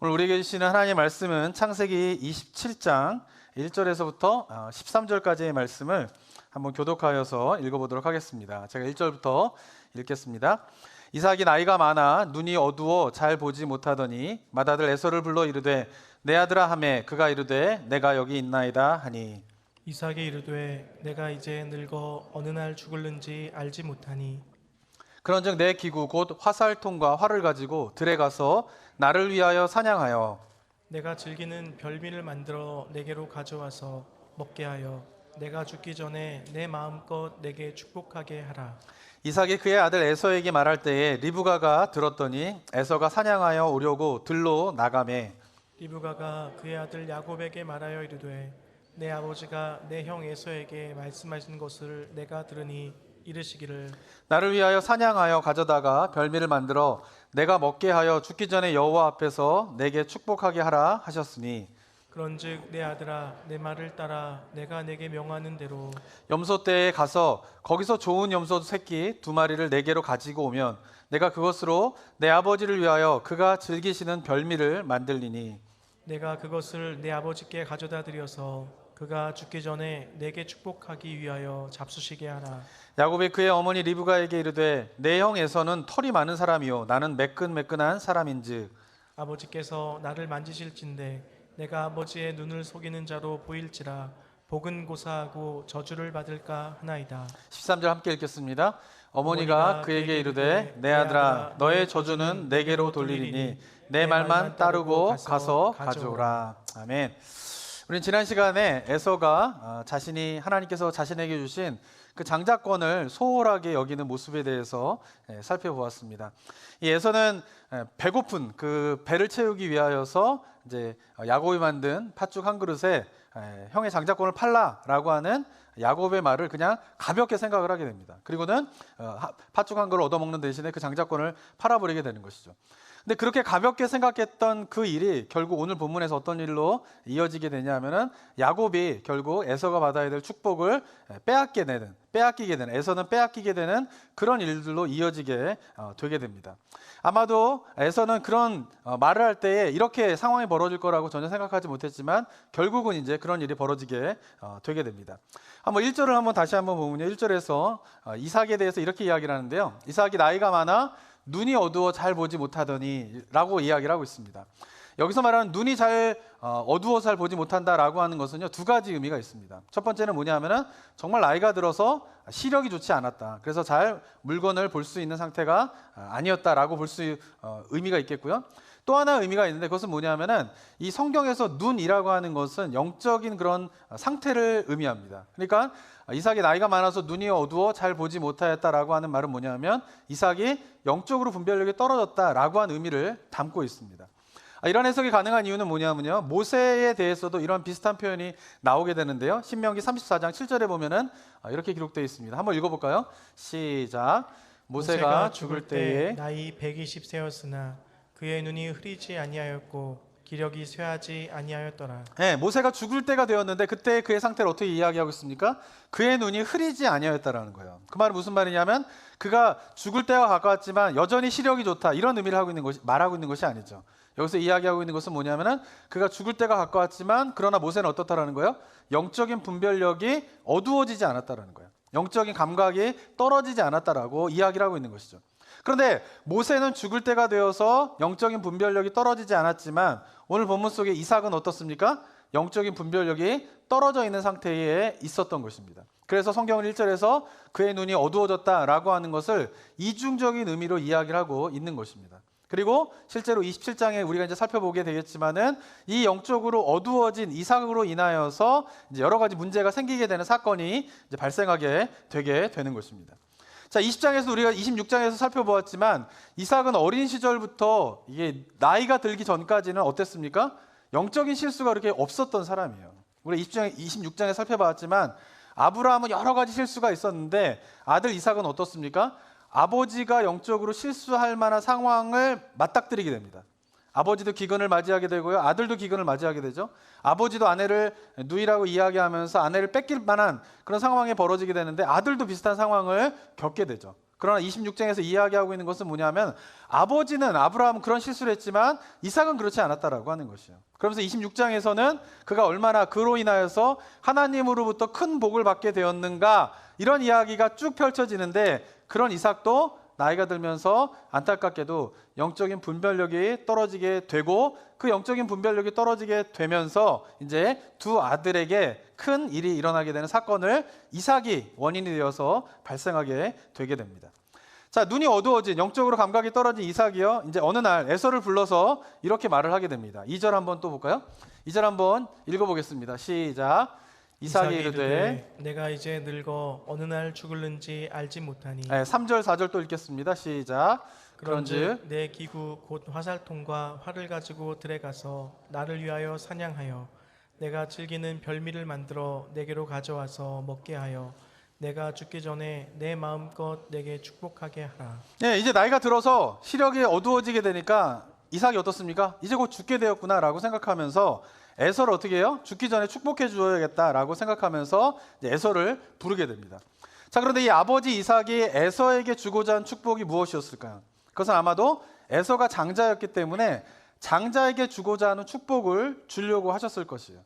오늘 우리에게 주시는 하나님의 말씀은 창세기 27장 1절에서부터 13절까지의 말씀을 한번 교독하여서 읽어보도록 하겠습니다. 제가 1절부터 읽겠습니다. 이삭이 나이가 많아 눈이 어두워 잘 보지 못하더니 맏아들 에서를 불러 이르되 내 아들아 하매 그가 이르되 내가 여기 있나이다 하니 이삭이 이르되 내가 이제 늙어 어느 날 죽을는지 알지 못하니 그런즉 내 기구 곧 화살통과 활을 가지고 들에 가서 나를 위하여 사냥하여 내가 즐기는 별미를 만들어 내게로 가져와서 먹게 하여 내가 죽기 전에 내 마음껏 내게 축복하게 하라. 이삭이 그의 아들 에서에게 말할 때에 리브가가 들었더니 에서가 사냥하여 오려고 들로 나가매 리브가가 그의 아들 야곱에게 말하여 이르되 내 아버지가 내 형 에서에게 말씀하신 것을 내가 들으니 이르시기를 나를 위하여 사냥하여 가져다가 별미를 만들어 내가 먹게 하여 죽기 전에 여호와 앞에서 내게 축복하게 하라 하셨으니 그런즉 내 아들아 내 말을 따라 내가 내게 명하는 대로 염소 떼에 가서 거기서 좋은 염소 새끼 2마리를 내게로 가지고 오면 내가 그것으로 내 아버지를 위하여 그가 즐기시는 별미를 만들리니 내가 그것을 내 아버지께 가져다 드려서 그가 죽기 전에 내게 축복하기 위하여 잡수시게 하라. 야곱이 그의 어머니 리브가에게 이르되 내 형 에서는 털이 많은 사람이요 나는 매끈매끈한 사람인즉 아버지께서 나를 만지실진데 내가 아버지의 눈을 속이는 자로 보일지라 복은 고사하고 저주를 받을까 하나이다. 13절 함께 읽겠습니다. 어머니가 그에게 이르되 내 아들아 너의 저주는 내게로 돌리리니 내 말만 따르고 가서 가져오라. 아멘. 우리는 지난 시간에 에서가 자신이 하나님께서 자신에게 주신 그 장자권을 소홀하게 여기는 모습에 대해서 살펴보았습니다. 이 에서는 배고픈 그 배를 채우기 위하여서 이제 야곱이 만든 팥죽 한 그릇에 형의 장자권을 팔라라고 하는 야곱의 말을 그냥 가볍게 생각을 하게 됩니다. 그리고는 팥죽 한 그릇을 얻어먹는 대신에 그 장자권을 팔아버리게 되는 것이죠. 근데 그렇게 가볍게 생각했던 그 일이 결국 오늘 본문에서 어떤 일로 이어지게 되냐면은 야곱이 결국 에서가 받아야 될 축복을 빼앗기게 되는 에서는 빼앗기게 되는 그런 일들로 이어지게 되게 됩니다. 아마도 에서는 그런 말을 할 때에 이렇게 상황이 벌어질 거라고 전혀 생각하지 못했지만 결국은 이제 그런 일이 벌어지게 되게 됩니다. 한번 1절을 한번 다시 한번 보면요. 1절에서 이삭에 대해서 이렇게 이야기를 하는데요. 이삭이 나이가 많아 눈이 어두워 잘 보지 못하더니 라고 이야기를 하고 있습니다. 여기서 말하는 눈이 어두워서 잘 보지 못한다라고 하는 것은요, 2가지 의미가 있습니다. 첫 번째는 뭐냐면은 정말 나이가 들어서 시력이 좋지 않았다. 그래서 잘 물건을 볼 수 있는 상태가 아니었다라고 볼 수 의미가 있겠고요. 또 하나 의미가 있는데 그것은 뭐냐면은 이 성경에서 눈이라고 하는 것은 영적인 그런 상태를 의미합니다. 그러니까 이삭이 나이가 많아서 눈이 어두워 잘 보지 못하였다라고 하는 말은 뭐냐면 이삭이 영적으로 분별력이 떨어졌다라고 하는 의미를 담고 있습니다. 이런 해석이 가능한 이유는 뭐냐면요. 모세에 대해서도 이런 비슷한 표현이 나오게 되는데요. 신명기 34장 7절에 보면은 이렇게 기록되어 있습니다. 한번 읽어볼까요? 시작. 모세가 죽을 때에 나이 120세였으나 그의 눈이 흐리지 아니하였고 기력이 쇠하지 아니하였더라. 네, 모세가 죽을 때가 되었는데 그때 그의 상태를 어떻게 이야기하고 있습니까? 그의 눈이 흐리지 아니하였다라는 거예요. 그 말은 무슨 말이냐면 그가 죽을 때가 가까웠지만 여전히 시력이 좋다 이런 의미를 말하고 있는 것이 아니죠. 여기서 이야기하고 있는 것은 뭐냐면은 그가 죽을 때가 가까웠지만 그러나 모세는 어떻다라는 거예요? 영적인 분별력이 어두워지지 않았다라는 거예요. 영적인 감각이 떨어지지 않았다라고 이야기를 하고 있는 것이죠. 그런데 모세는 죽을 때가 되어서 영적인 분별력이 떨어지지 않았지만 오늘 본문 속에 이삭은 어떻습니까? 영적인 분별력이 떨어져 있는 상태에 있었던 것입니다. 그래서 성경은 1절에서 그의 눈이 어두워졌다라고 하는 것을 이중적인 의미로 이야기를 하고 있는 것입니다. 그리고 실제로 27장에 우리가 이제 살펴보게 되겠지만은 이 영적으로 어두워진 이삭으로 인하여서 이제 여러 가지 문제가 생기게 되는 사건이 이제 발생하게 되게 되는 것입니다. 자, 20장에서 우리가 26장에서 살펴보았지만 이삭은 어린 시절부터 이게 나이가 들기 전까지는 어땠습니까? 영적인 실수가 그렇게 없었던 사람이에요. 우리 26장에 살펴봤지만 아브라함은 여러 가지 실수가 있었는데 아들 이삭은 어떻습니까? 아버지가 영적으로 실수할 만한 상황을 맞닥뜨리게 됩니다. 아버지도 기근을 맞이하게 되고요. 아들도 기근을 맞이하게 되죠. 아버지도 아내를 누이라고 이야기하면서 아내를 뺏길 만한 그런 상황이 벌어지게 되는데 아들도 비슷한 상황을 겪게 되죠. 그러나 26장에서 이야기하고 있는 것은 뭐냐면 아버지는 아브라함은 그런 실수를 했지만 이삭은 그렇지 않았다라고 하는 것이에요. 그러면서 26장에서는 그가 얼마나 그로 인하여서 하나님으로부터 큰 복을 받게 되었는가 이런 이야기가 쭉 펼쳐지는데 그런 이삭도 나이가 들면서 안타깝게도 영적인 분별력이 떨어지게 되고 그 영적인 분별력이 떨어지게 되면서 이제 두 아들에게 큰 일이 일어나게 되는 사건을 이삭이 원인이 되어서 발생하게 되게 됩니다. 자, 눈이 어두워진 영적으로 감각이 떨어진 이삭이요. 이제 어느 날 에서를 불러서 이렇게 말을 하게 됩니다. 2절 한번 또 볼까요? 2절 한번 읽어보겠습니다. 시작. 이삭이 이르되 내가 이제 늙어 어느 날 죽을는지 알지 못하니. 3절 4절 또 읽겠습니다. 시작. 그런즉 내 기구 곧 화살통과 활을 가지고 들에 가서 나를 위하여 사냥하여 내가 즐기는 별미를 만들어 내게로 가져와서 먹게 하여 내가 죽기 전에 내 마음껏 내게 축복하게 하라. 네, 이제 나이가 들어서 시력이 어두워지게 되니까 이삭이 어떻습니까? 이제 곧 죽게 되었구나라고 생각하면서 에서를 어떻게 해요? 죽기 전에 축복해 주어야겠다라고 생각하면서 에서를 부르게 됩니다. 자, 그런데 이 아버지 이삭이 에서에게 주고자 한 축복이 무엇이었을까요? 그것은 아마도 에서가 장자였기 때문에 장자에게 주고자 하는 축복을 주려고 하셨을 것이에요.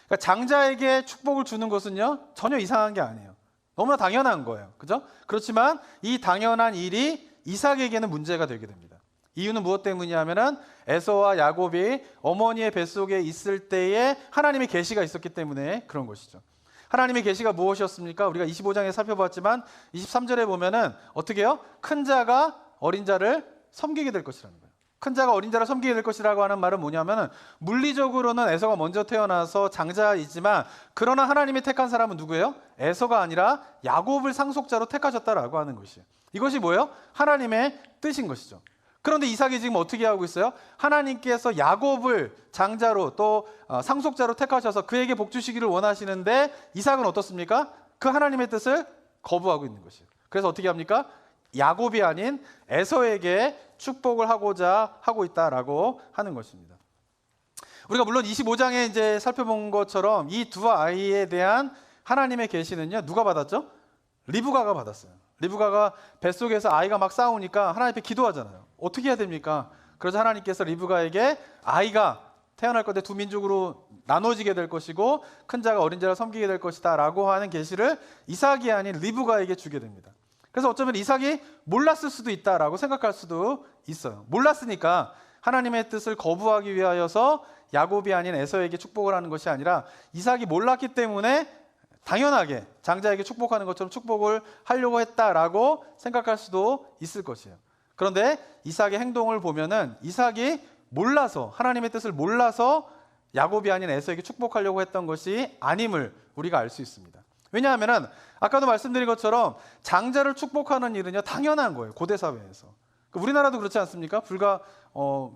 그러니까 장자에게 축복을 주는 것은요 전혀 이상한 게 아니에요. 너무나 당연한 거예요. 그죠? 그렇지만 이 당연한 일이 이삭에게는 문제가 되게 됩니다. 이유는 무엇 때문이냐면은 에서와 야곱이 어머니의 뱃속에 있을 때에 하나님의 계시가 있었기 때문에 그런 것이죠. 하나님의 계시가 무엇이었습니까? 우리가 25장에 살펴봤지만 23절에 보면은 어떻게 해요? 큰 자가 어린 자를 섬기게 될 것이라는 거예요. 큰 자가 어린 자를 섬기게 될 것이라고 하는 말은 뭐냐면은 물리적으로는 에서가 먼저 태어나서 장자이지만 그러나 하나님이 택한 사람은 누구예요? 에서가 아니라 야곱을 상속자로 택하셨다라고 하는 것이에요. 이것이 뭐예요? 하나님의 뜻인 것이죠. 그런데 이삭이 지금 어떻게 하고 있어요? 하나님께서 야곱을 장자로 또 상속자로 택하셔서 그에게 복 주시기를 원하시는데 이삭은 어떻습니까? 그 하나님의 뜻을 거부하고 있는 것이에요. 그래서 어떻게 합니까? 야곱이 아닌 에서에게 축복을 하고자 하고 있다라고 하는 것입니다. 우리가 물론 25장에 이제 살펴본 것처럼 이 두 아이에 대한 하나님의 계시는요 누가 받았죠? 리브가가 받았어요. 리브가가 뱃속에서 아이가 막 싸우니까 하나님 앞에 기도하잖아요. 어떻게 해야 됩니까? 그래서 하나님께서 리브가에게 아이가 태어날 건데 두 민족으로 나눠지게 될 것이고 큰 자가 어린 자를 섬기게 될 것이다 라고 하는 계시를 이삭이 아닌 리브가에게 주게 됩니다. 그래서 어쩌면 이삭이 몰랐을 수도 있다라고 생각할 수도 있어요. 몰랐으니까 하나님의 뜻을 거부하기 위하여서 야곱이 아닌 에서에게 축복을 하는 것이 아니라 이삭이 몰랐기 때문에 당연하게 장자에게 축복하는 것처럼 축복을 하려고 했다라고 생각할 수도 있을 것이에요. 그런데 이삭의 행동을 보면은 이삭이 몰라서 하나님의 뜻을 몰라서 야곱이 아닌 에서에게 축복하려고 했던 것이 아님을 우리가 알 수 있습니다. 왜냐하면은 아까도 말씀드린 것처럼 장자를 축복하는 일은요 당연한 거예요. 고대 사회에서. 우리나라도 그렇지 않습니까? 불과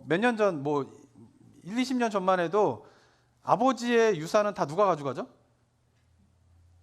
몇 년 전, 뭐 1, 20년 전만 해도 아버지의 유산은 다 누가 가져가죠?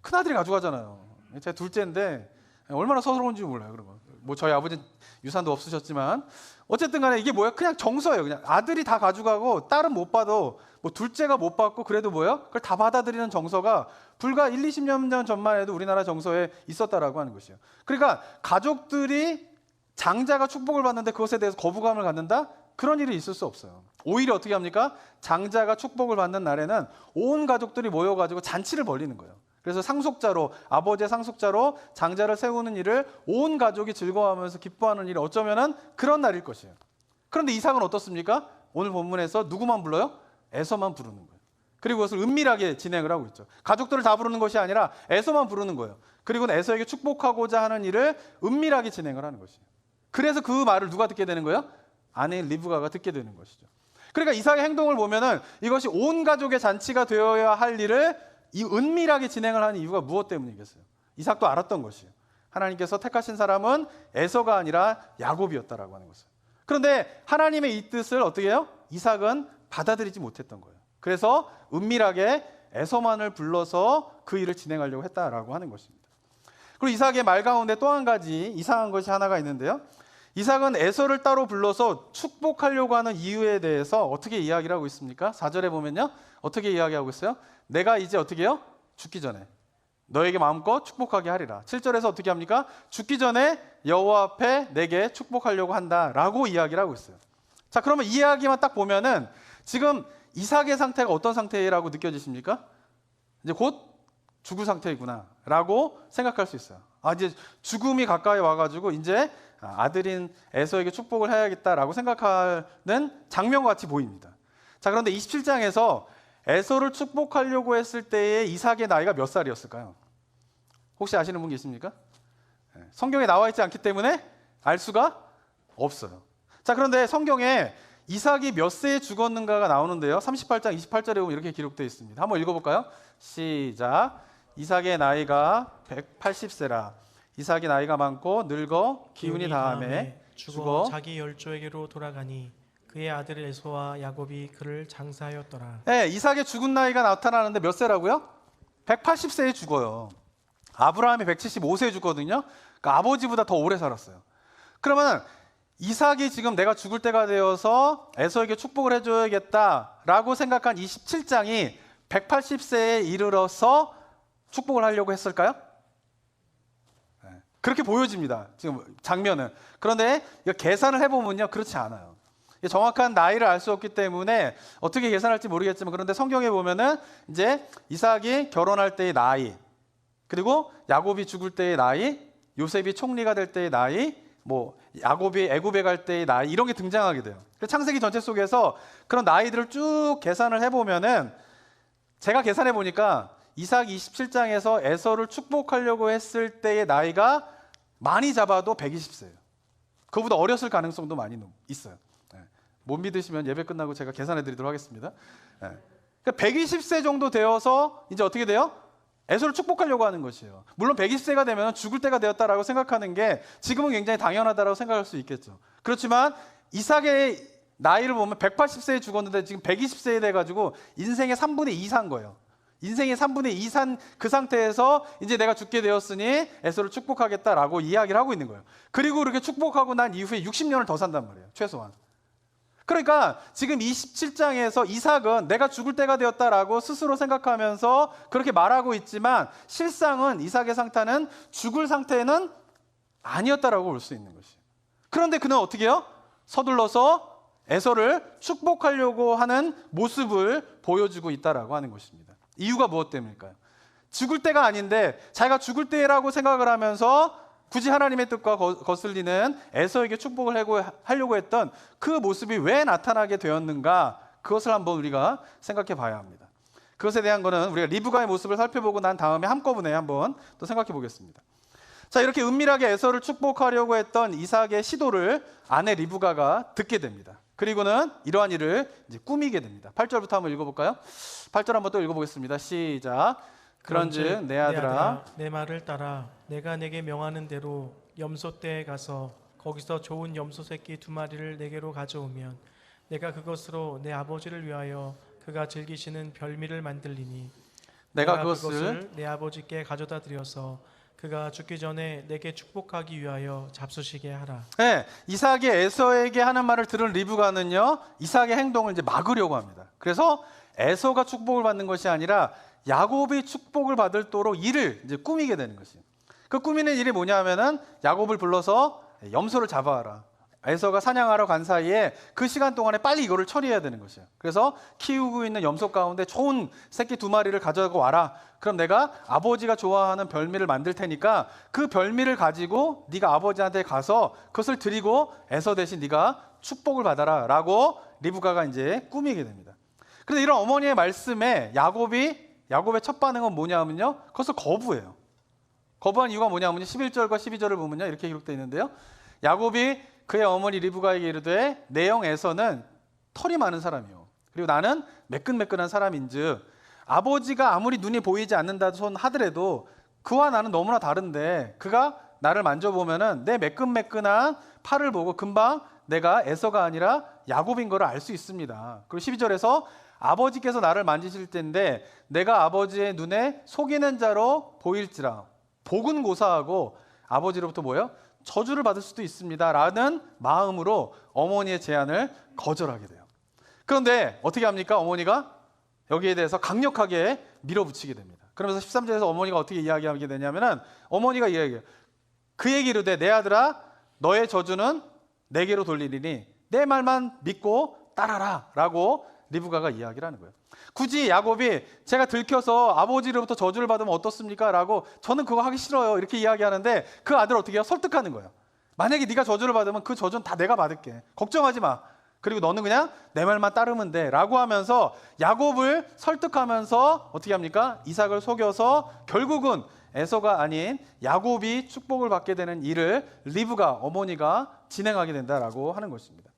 큰아들이 가져가잖아요. 제 둘째인데 얼마나 서러운지 몰라요. 그런 거. 뭐 저희 아버지 유산도 없으셨지만 어쨌든 간에 이게 뭐야? 그냥 정서예요. 그냥 아들이 다 가져가고 딸은 못 받아도 뭐 둘째가 못 받고 그래도 뭐예요? 그걸 다 받아들이는 정서가 불과 1, 20년 전만 해도 우리나라 정서에 있었다라고 하는 것이에요. 그러니까 가족들이 장자가 축복을 받는데 그것에 대해서 거부감을 갖는다? 그런 일이 있을 수 없어요. 오히려 어떻게 합니까? 장자가 축복을 받는 날에는 온 가족들이 모여가지고 잔치를 벌이는 거예요. 그래서 상속자로, 아버지의 상속자로 장자를 세우는 일을 온 가족이 즐거워하면서 기뻐하는 일이 어쩌면은 그런 날일 것이에요. 그런데 이삭은 어떻습니까? 오늘 본문에서 누구만 불러요? 에서만 부르는 거예요. 그리고 그것을 은밀하게 진행을 하고 있죠. 가족들을 다 부르는 것이 아니라 에서만 부르는 거예요. 그리고 에서에게 축복하고자 하는 일을 은밀하게 진행을 하는 것이에요. 그래서 그 말을 누가 듣게 되는 거예요? 아내인 리브가가 듣게 되는 것이죠. 그러니까 이삭의 행동을 보면은 이것이 온 가족의 잔치가 되어야 할 일을 이 은밀하게 진행을 하는 이유가 무엇 때문이겠어요? 이삭도 알았던 것이에요. 하나님께서 택하신 사람은 에서가 아니라 야곱이었다라고 하는 것을. 그런데 하나님의 이 뜻을 어떻게 해요? 이삭은 받아들이지 못했던 거예요. 그래서 은밀하게 에서만을 불러서 그 일을 진행하려고 했다라고 하는 것입니다. 그리고 이삭의 말 가운데 또 한 가지 이상한 것이 하나가 있는데요. 이삭은 에서를 따로 불러서 축복하려고 하는 이유에 대해서 어떻게 이야기를 하고 있습니까? 4절에 보면요. 어떻게 이야기하고 있어요? 내가 이제 어떻게 해요? 죽기 전에 너에게 마음껏 축복하게 하리라. 7절에서 어떻게 합니까? 죽기 전에 여호와 앞에 내게 축복하려고 한다라고 이야기를 하고 있어요. 자, 그러면 이 이야기만 딱 보면은 지금 이삭의 상태가 어떤 상태라고 느껴지십니까? 이제 곧 죽을 상태이구나라고 생각할 수 있어요. 이제 죽음이 가까이 와가지고 이제 아들인 에서에게 축복을 해야겠다라고 생각하는 장면과 같이 보입니다. 자, 그런데 27장에서 에서를 축복하려고 했을 때의 이삭의 나이가 몇 살이었을까요? 혹시 아시는 분 계십니까? 성경에 나와 있지 않기 때문에 알 수가 없어요. 자, 그런데 성경에 이삭이 몇 세에 죽었는가가 나오는데요. 38장 28절에 보면 이렇게 기록되어 있습니다. 한번 읽어볼까요? 시작. 이삭의 나이가 180세라. 이삭이 나이가 많고 늙어 기운이 다함에 죽어 자기 열조에게로 돌아가니 그의 아들 에서와 야곱이 그를 장사하였더라. 네, 이삭의 죽은 나이가 나타나는데 몇 세라고요? 180세에 죽어요. 아브라함이 175세에 죽거든요. 그러니까 아버지보다 더 오래 살았어요. 그러면 이삭이 지금 내가 죽을 때가 되어서 에서에게 축복을 해줘야겠다라고 생각한 27장이 180세에 이르러서 축복을 하려고 했을까요? 네, 그렇게 보여집니다. 지금 장면은. 그런데 이거 계산을 해보면요, 그렇지 않아요. 정확한 나이를 알 수 없기 때문에 어떻게 계산할지 모르겠지만, 그런데 성경에 보면은 이제 이삭이 결혼할 때의 나이, 그리고 야곱이 죽을 때의 나이, 요셉이 총리가 될 때의 나이, 뭐 야곱이 애굽에 갈 때의 나이, 이런 게 등장하게 돼요. 창세기 전체 속에서 그런 나이들을 쭉 계산을 해보면은, 제가 계산해 보니까 이삭 27장에서 에서를 축복하려고 했을 때의 나이가 많이 잡아도 120세예요. 그보다 어렸을 가능성도 많이 있어요. 못 믿으시면 예배 끝나고 제가 계산해 드리도록 하겠습니다. 그러니까 120세 정도 되어서 이제 어떻게 돼요? 에서를 축복하려고 하는 것이에요. 물론 120세가 되면 죽을 때가 되었다라고 생각하는 게 지금은 굉장히 당연하다라고 생각할 수 있겠죠. 그렇지만 이삭의 나이를 보면 180세에 죽었는데 지금 120세에 돼가지고 인생의 3분의 2 산 거예요. 인생의 3분의 2 산 그 상태에서 이제 내가 죽게 되었으니 에서를 축복하겠다라고 이야기를 하고 있는 거예요. 그리고 그렇게 축복하고 난 이후에 60년을 더 산단 말이에요. 최소한. 그러니까 지금 27장에서 이삭은 내가 죽을 때가 되었다라고 스스로 생각하면서 그렇게 말하고 있지만, 실상은 이삭의 상태는 죽을 상태는 아니었다라고 볼 수 있는 것이에요. 그런데 그는 어떻게 해요? 서둘러서 에서를 축복하려고 하는 모습을 보여주고 있다라고 하는 것입니다. 이유가 무엇 때문일까요? 죽을 때가 아닌데 자기가 죽을 때라고 생각을 하면서 굳이 하나님의 뜻과 거슬리는 에서에게 축복을 하려고 했던 그 모습이 왜 나타나게 되었는가, 그것을 한번 우리가 생각해 봐야 합니다. 그것에 대한 거는 우리가 리브가의 모습을 살펴보고 난 다음에 한꺼번에 한번 또 생각해 보겠습니다. 자, 이렇게 은밀하게 에서를 축복하려고 했던 이삭의 시도를 아내 리브가가 듣게 됩니다. 그리고는 이러한 일을 이제 꾸미게 됩니다. 8절부터 한번 읽어볼까요? 8절 한번 또 읽어보겠습니다. 시작. 그런즉 내 아들아, 내 말을 따라 내가 내게 명하는 대로 염소떼에 가서 거기서 좋은 염소 새끼 2마리를 내게로 가져오면 내가 그것으로 내 아버지를 위하여 그가 즐기시는 별미를 만들리니 내가 그것을 내 아버지께 가져다 드려서 그가 죽기 전에 내게 축복하기 위하여 잡수시게 하라. 네, 이삭이 에서에게 하는 말을 들은 리브가는요, 이삭의 행동을 이제 막으려고 합니다. 그래서 에서가 축복을 받는 것이 아니라 야곱이 축복을 받을도록 일을 이제 꾸미게 되는 것이에요. 그 꾸미는 일이 뭐냐면은 야곱을 불러서 염소를 잡아와라. 에서가 사냥하러 간 사이에 그 시간 동안에 빨리 이거를 처리해야 되는 것이에요. 그래서 키우고 있는 염소 가운데 좋은 새끼 2마리를 가져고 와라. 그럼 내가 아버지가 좋아하는 별미를 만들 테니까 그 별미를 가지고 네가 아버지한테 가서 그것을 드리고 에서 대신 네가 축복을 받아라 라고 리브가가 이제 꾸미게 됩니다. 그런데 이런 어머니의 말씀에 야곱의 첫 반응은 뭐냐면요, 그것을 거부해요. 거부한 이유가 뭐냐면요, 11절과 12절을 보면요 이렇게 기록되어 있는데요, 야곱이 그의 어머니 리브가에게 이르되 내 형 에서는 털이 많은 사람이요 그리고 나는 매끈매끈한 사람인즉 아버지가 아무리 눈이 보이지 않는다 손 하더라도 그와 나는 너무나 다른데 그가 나를 만져보면은 내 매끈매끈한 팔을 보고 금방 내가 에서가 아니라 야곱인 것을 알 수 있습니다. 그리고 12절에서 아버지께서 나를 만지실 때인데 내가 아버지의 눈에 속이는 자로 보일지라 복은 고사하고 아버지로부터 뭐예요? 저주를 받을 수도 있습니다 라는 마음으로 어머니의 제안을 거절하게 돼요. 그런데 어떻게 합니까? 어머니가 여기에 대해서 강력하게 밀어붙이게 됩니다. 그러면서 13절에서 어머니가 어떻게 이야기하게 되냐면은 어머니가 이야기해요. 그에게 이르되 내 아들아 너의 저주는 내게로 돌리리니 내 말만 믿고 따라라 라고 리브가가 이야기를 하는 거예요. 굳이 야곱이 제가 들켜서 아버지로부터 저주를 받으면 어떻습니까? 라고 저는 그거 하기 싫어요 이렇게 이야기하는데 그 아들 어떻게 해요? 설득하는 거예요. 만약에 네가 저주를 받으면 그 저주는 다 내가 받을게. 걱정하지 마. 그리고 너는 그냥 내 말만 따르면 돼 라고 하면서 야곱을 설득하면서 어떻게 합니까? 이삭을 속여서 결국은 에서가 아닌 야곱이 축복을 받게 되는 일을 리브가 어머니가 진행하게 된다라고 하는 것입니다.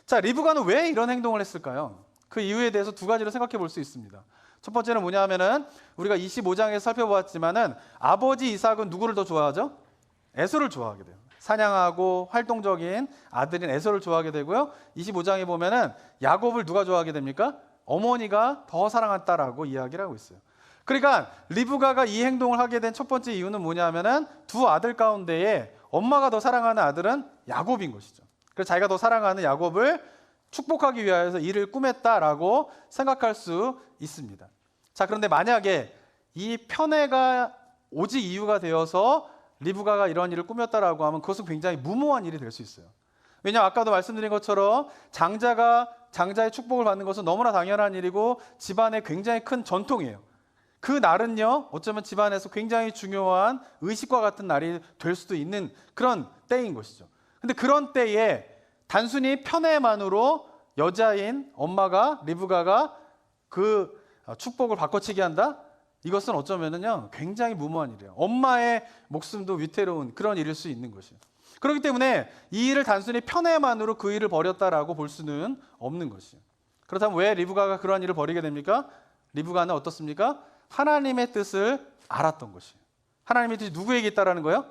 자, 리브가는 왜 이런 행동을 했을까요? 그 이유에 대해서 두 가지로 생각해 볼 수 있습니다. 첫 번째는 뭐냐 하면은 우리가 25장에서 살펴보았지만은 아버지 이삭은 누구를 더 좋아하죠? 에서를 좋아하게 돼요. 사냥하고 활동적인 아들인 에서를 좋아하게 되고요. 25장에 보면은 야곱을 누가 좋아하게 됩니까? 어머니가 더 사랑한다라고 이야기를 하고 있어요. 그러니까 리브가가 이 행동을 하게 된 첫 번째 이유는 뭐냐면은 두 아들 가운데에 엄마가 더 사랑하는 아들은 야곱인 것이죠. 그래서 자기가 더 사랑하는 야곱을 축복하기 위하여서 이를 꾸몄다라고 생각할 수 있습니다. 자, 그런데 만약에 이 편애가 오직 이유가 되어서 리브가가 이런 일을 꾸몄다라고 하면 그것은 굉장히 무모한 일이 될 수 있어요. 왜냐하면 아까도 말씀드린 것처럼 장자가 장자의 축복을 받는 것은 너무나 당연한 일이고 집안의 굉장히 큰 전통이에요. 그 날은요, 어쩌면 집안에서 굉장히 중요한 의식과 같은 날이 될 수도 있는 그런 때인 것이죠. 근데 그런 때에 단순히 편애만으로 여자인 엄마가 리브가가 그 축복을 바꿔치기 한다? 이것은 어쩌면은요 굉장히 무모한 일이에요. 엄마의 목숨도 위태로운 그런 일일 수 있는 것이에요. 그렇기 때문에 이 일을 단순히 편애만으로 그 일을 벌였다라고 볼 수는 없는 것이에요. 그렇다면 왜 리브가가 그러한 일을 벌이게 됩니까? 리브가는 어떻습니까? 하나님의 뜻을 알았던 것이에요. 하나님의 뜻이 누구에게 있다라는 거예요?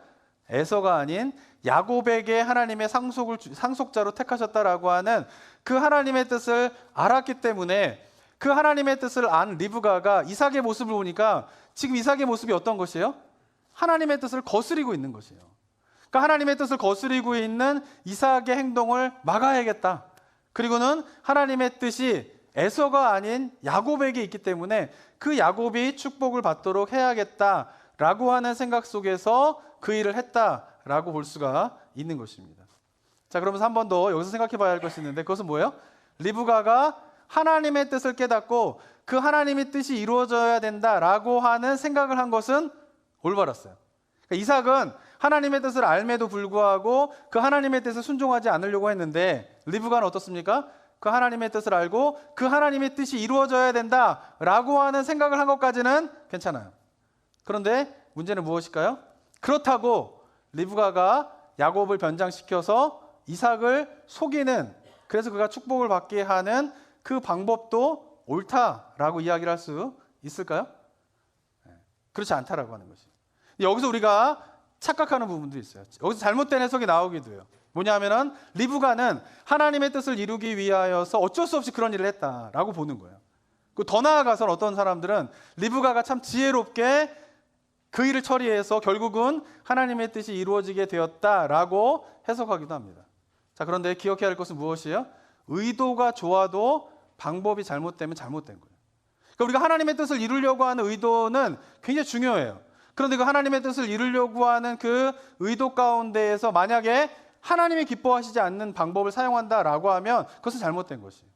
에서가 아닌 야곱에게 하나님의 상속자로 택하셨다라고 하는 그 하나님의 뜻을 알았기 때문에 그 하나님의 뜻을 안 리브가가 이삭의 모습을 보니까 지금 이삭의 모습이 어떤 것이에요? 하나님의 뜻을 거스리고 있는 것이에요. 그러니까 하나님의 뜻을 거스리고 있는 이삭의 행동을 막아야겠다. 그리고는 하나님의 뜻이 에서가 아닌 야곱에게 있기 때문에 그 야곱이 축복을 받도록 해야겠다라고 하는 생각 속에서 그 일을 했다라고 볼 수가 있는 것입니다. 자, 그러면서 한 번 더 여기서 생각해 봐야 할 것이 있는데 그것은 뭐예요? 리브가가 하나님의 뜻을 깨닫고 그 하나님의 뜻이 이루어져야 된다라고 하는 생각을 한 것은 올바랐어요. 그러니까 이삭은 하나님의 뜻을 알매도 불구하고 그 하나님의 뜻에 순종하지 않으려고 했는데 리브가는 어떻습니까? 그 하나님의 뜻을 알고 그 하나님의 뜻이 이루어져야 된다라고 하는 생각을 한 것까지는 괜찮아요. 그런데 문제는 무엇일까요? 그렇다고 리브가가 야곱을 변장시켜서 이삭을 속이는, 그래서 그가 축복을 받게 하는 그 방법도 옳다라고 이야기를 할 수 있을까요? 그렇지 않다라고 하는 것이. 여기서 우리가 착각하는 부분도 있어요. 여기서 잘못된 해석이 나오기도 해요. 뭐냐면은 리브가는 하나님의 뜻을 이루기 위하여서 어쩔 수 없이 그런 일을 했다라고 보는 거예요. 더 나아가서는 어떤 사람들은 리브가가 참 지혜롭게 그 일을 처리해서 결국은 하나님의 뜻이 이루어지게 되었다라고 해석하기도 합니다. 자, 그런데 기억해야 할 것은 무엇이에요? 의도가 좋아도 방법이 잘못되면 잘못된 거예요. 그러니까 우리가 하나님의 뜻을 이루려고 하는 의도는 굉장히 중요해요. 그런데 그 하나님의 뜻을 이루려고 하는 그 의도 가운데에서 만약에 하나님이 기뻐하시지 않는 방법을 사용한다라고 하면 그것은 잘못된 것이에요.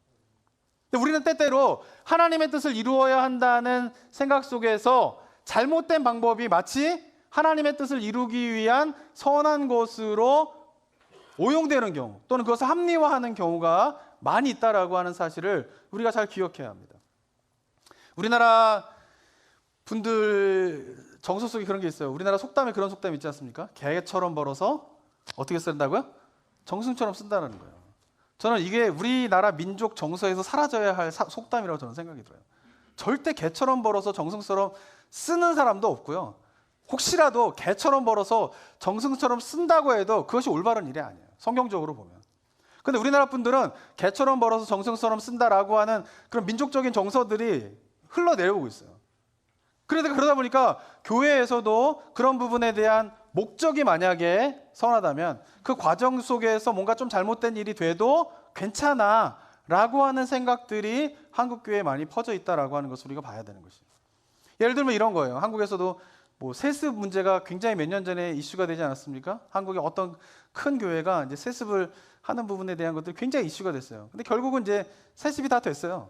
근데 우리는 때때로 하나님의 뜻을 이루어야 한다는 생각 속에서 잘못된 방법이 마치 하나님의 뜻을 이루기 위한 선한 것으로 오용되는 경우 또는 그것을 합리화하는 경우가 많이 있다라고 하는 사실을 우리가 잘 기억해야 합니다. 우리나라 분들 정서 속에 그런 게 있어요. 우리나라 속담에 그런 속담이 있지 않습니까? 개처럼 벌어서 어떻게 쓴다고요? 정승처럼 쓴다는 거예요. 저는 이게 우리나라 민족 정서에서 사라져야 할 속담이라고 저는 생각이 들어요. 절대 개처럼 벌어서 정승처럼 쓰는 사람도 없고요. 혹시라도 개처럼 벌어서 정승처럼 쓴다고 해도 그것이 올바른 일이 아니에요. 성경적으로 보면. 근데 우리나라 분들은 개처럼 벌어서 정승처럼 쓴다라고 하는 그런 민족적인 정서들이 흘러내려오고 있어요. 그러다 보니까 교회에서도 그런 부분에 대한 목적이 만약에 선하다면 그 과정 속에서 뭔가 좀 잘못된 일이 돼도 괜찮아 라고 하는 생각들이 한국교회에 많이 퍼져 있다라고 하는 것을 우리가 봐야 되는 것이에요. 예를 들면 이런 거예요. 한국에서도 뭐 세습 문제가 굉장히 몇 년 전에 이슈가 되지 않았습니까? 한국의 어떤 큰 교회가 이제 세습을 하는 부분에 대한 것들이 굉장히 이슈가 됐어요. 근데 결국은 이제 세습이 다 됐어요.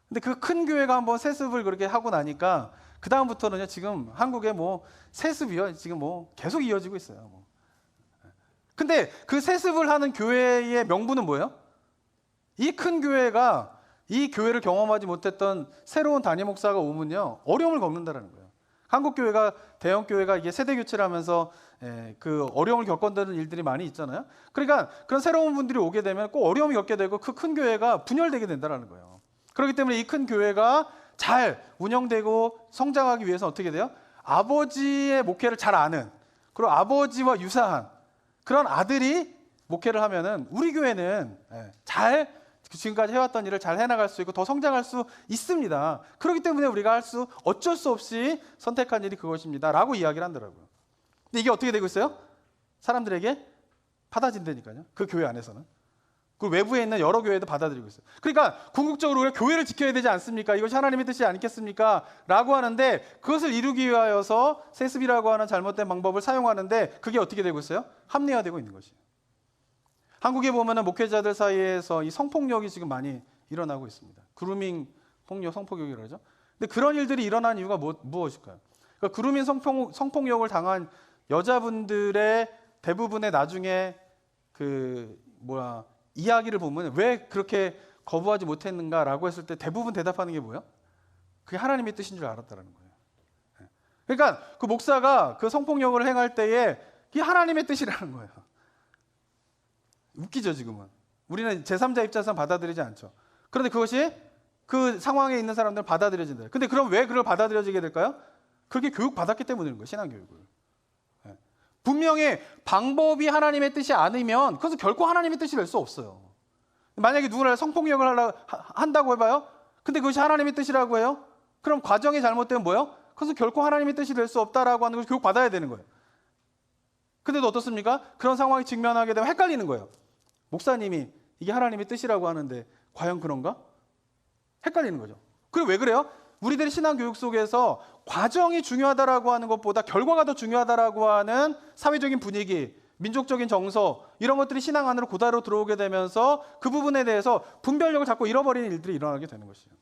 근데 그 큰 교회가 한번 세습을 그렇게 하고 나니까 그 다음부터는요, 지금 한국에 뭐 세습이요, 지금 뭐 계속 이어지고 있어요. 뭐. 근데 그 세습을 하는 교회의 명분은 뭐예요? 이 큰 교회가 이 교회를 경험하지 못했던 새로운 담임 목사가 오면요, 어려움을 겪는다라는 거예요. 한국 교회가, 대형 교회가 이게 세대 교체를 하면서 그 어려움을 겪었다는 일들이 많이 있잖아요. 그러니까 그런 새로운 분들이 오게 되면 꼭 어려움을 겪게 되고 그 큰 교회가 분열되게 된다는 거예요. 그렇기 때문에 이 큰 교회가 잘 운영되고 성장하기 위해서 어떻게 돼요? 아버지의 목회를 잘 아는, 그리고 아버지와 유사한 그런 아들이 목회를 하면은 우리 교회는 잘 지금까지 해왔던 일을 잘 해나갈 수 있고 더 성장할 수 있습니다. 그렇기 때문에 우리가 어쩔 수 없이 선택한 일이 그것입니다 라고 이야기를 하더라고요. 근데 이게 어떻게 되고 있어요? 사람들에게 받아진다니까요. 그 교회 안에서는. 그리고 외부에 있는 여러 교회도 받아들이고 있어요. 그러니까 궁극적으로 우리가 교회를 지켜야 되지 않습니까? 이것이 하나님의 뜻이 아니겠습니까? 라고 하는데, 그것을 이루기 위하여서 세습이라고 하는 잘못된 방법을 사용하는데, 그게 어떻게 되고 있어요? 합리화되고 있는 것이에요. 한국에 보면은 목회자들 사이에서 이 성폭력이 지금 많이 일어나고 있습니다. 그루밍 폭력, 성폭력이라고 하죠. 근데 그런 일들이 일어난 이유가 무엇일까요? 그러니까 그루밍 성폭력을 당한 여자분들의 대부분의 나중에 이야기를 보면 왜 그렇게 거부하지 못했는가라고 했을 때 대부분 대답하는 게 뭐예요? 그게 하나님의 뜻인 줄 알았다는 거예요. 그러니까 그 목사가 그 성폭력을 행할 때에 그게 하나님의 뜻이라는 거예요. 웃기죠, 지금은. 우리는 제3자 입장에서 받아들이지 않죠. 그런데 그것이 그 상황에 있는 사람들은 받아들여진다. 근데 그럼 왜 그걸 받아들여지게 될까요? 그렇게 교육받았기 때문인 거예요, 신앙교육을. 분명히 방법이 하나님의 뜻이 아니면 그것은 결코 하나님의 뜻이 될 수 없어요. 만약에 누구나 성폭력을 한다고 해봐요. 근데 그것이 하나님의 뜻이라고 해요. 그럼 과정이 잘못되면 뭐예요? 그것은 결코 하나님의 뜻이 될 수 없다라고 하는 것을 교육받아야 되는 거예요. 근데도 어떻습니까? 그런 상황에 직면하게 되면 헷갈리는 거예요. 목사님이 이게 하나님의 뜻이라고 하는데 과연 그런가? 헷갈리는 거죠. 그리고 왜 그래요? 우리들의 신앙교육 속에서 과정이 중요하다라고 하는 것보다 결과가 더 중요하다라고 하는 사회적인 분위기, 민족적인 정서, 이런 것들이 신앙 안으로 고다로 들어오게 되면서 그 부분에 대해서 분별력을 자꾸 잃어버리는 일들이 일어나게 되는 것이에요.